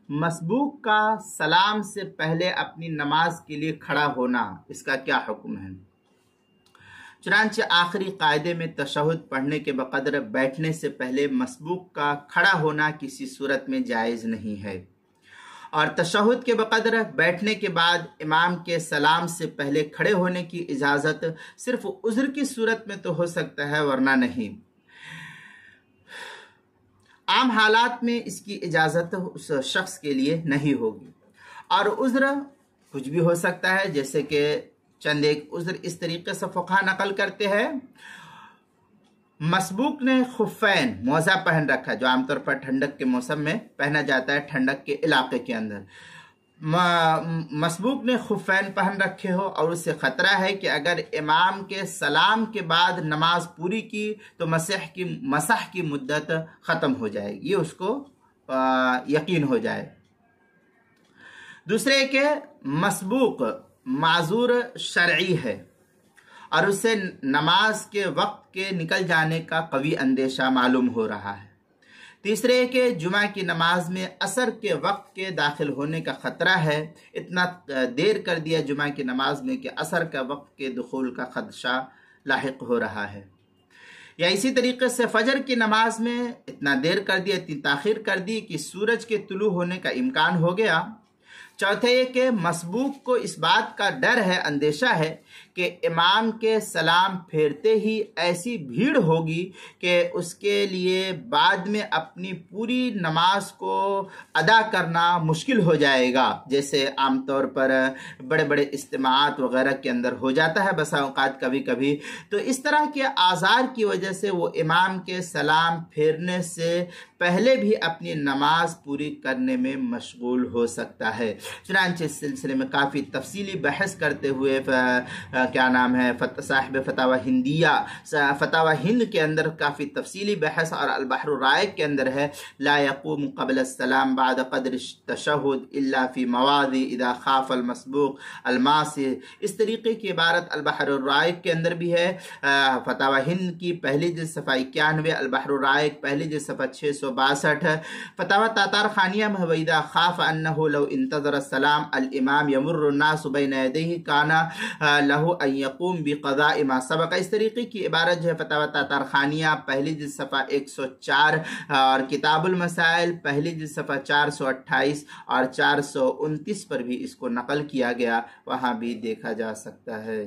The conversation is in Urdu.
مسبوق کا سلام سے پہلے اپنی نماز کے لیے کھڑا ہونا، اس کا کیا حکم ہے؟ چنانچہ آخری قاعدے میں تشہد پڑھنے کے بقدر بیٹھنے سے پہلے مسبوق کا کھڑا ہونا کسی صورت میں جائز نہیں ہے، اور تشہد کے بقدر بیٹھنے کے بعد امام کے سلام سے پہلے کھڑے ہونے کی اجازت صرف عذر کی صورت میں تو ہو سکتا ہے، ورنہ نہیں۔ عام حالات میں اس کی اجازت اس شخص کے لیے نہیں ہوگی، اور عذر کچھ بھی ہو سکتا ہے، جیسے کہ چند ایک عذر اس طریقے سے فقہا نقل کرتے ہیں۔ مسبوق نے خفین موزہ پہن رکھا، جو عام طور پر ٹھنڈک کے موسم میں پہنا جاتا ہے ٹھنڈک کے علاقے کے اندر۔ مسبوق نے خفین پہن رکھے ہو اور اسے خطرہ ہے کہ اگر امام کے سلام کے بعد نماز پوری کی تو مسح کی مدت ختم ہو جائے گی، یہ اس کو یقین ہو جائے۔ دوسرے کہ مسبوق معذور شرعی ہے اور اسے نماز کے وقت کے نکل جانے کا قوی اندیشہ معلوم ہو رہا ہے۔ تیسرے کہ جمعہ کی نماز میں عصر کے وقت کے داخل ہونے کا خطرہ ہے، اتنا دیر کر دیا جمعہ کی نماز میں کہ عصر کا وقت کے دخول کا خدشہ لاحق ہو رہا ہے، یا اسی طریقے سے فجر کی نماز میں اتنا دیر کر دیا، اتنی تاخیر کر دی کہ سورج کے طلوع ہونے کا امکان ہو گیا۔ چوتھا یہ کہ مسبوق کو اس بات کا ڈر ہے، اندیشہ ہے کہ امام کے سلام پھیرتے ہی ایسی بھیڑ ہوگی کہ اس کے لیے بعد میں اپنی پوری نماز کو ادا کرنا مشکل ہو جائے گا، جیسے عام طور پر بڑے بڑے اجتماعات وغیرہ کے اندر ہو جاتا ہے بسا اوقات کبھی کبھی۔ تو اس طرح کے آزار کی وجہ سے وہ امام کے سلام پھیرنے سے پہلے بھی اپنی نماز پوری کرنے میں مشغول ہو سکتا ہے۔ چنانچہ اس سلسلے میں کافی تفصیلی بحث کرتے ہوئے صاحب فتاوی ہندیہ فتاوی ہند کے اندر کافی تفصیلی بحث، اور البحر الرائق کے اندر ہے لا يقوم قبل السلام بعد قدر التشہد الا فی مواضع اذا خاف المسبوق المعصی، اس طریقے کی عبارت البحر الرائق کے اندر بھی ہے۔ فتاوی ہند کی پہلی جلد صفحہ 91، البحر الرائق پہلی جلد صفحہ 662، فتاوی تاتار خانیہ میں وَإِذَا خَافَ أَنَّهُ لَوْ انتظر السلام الامام يمر الناس بين يديه كان له ان يقوم بقضاء ما سبق، اس طریقے کی عبارت جو ہے فتاوی تاتار خانیہ پہلی جلد صفحہ 104 اور کتاب المسائل پہلی جلد صفحہ 428 اور 429 پر بھی اس کو نقل کیا گیا، وہاں بھی دیکھا جا سکتا ہے۔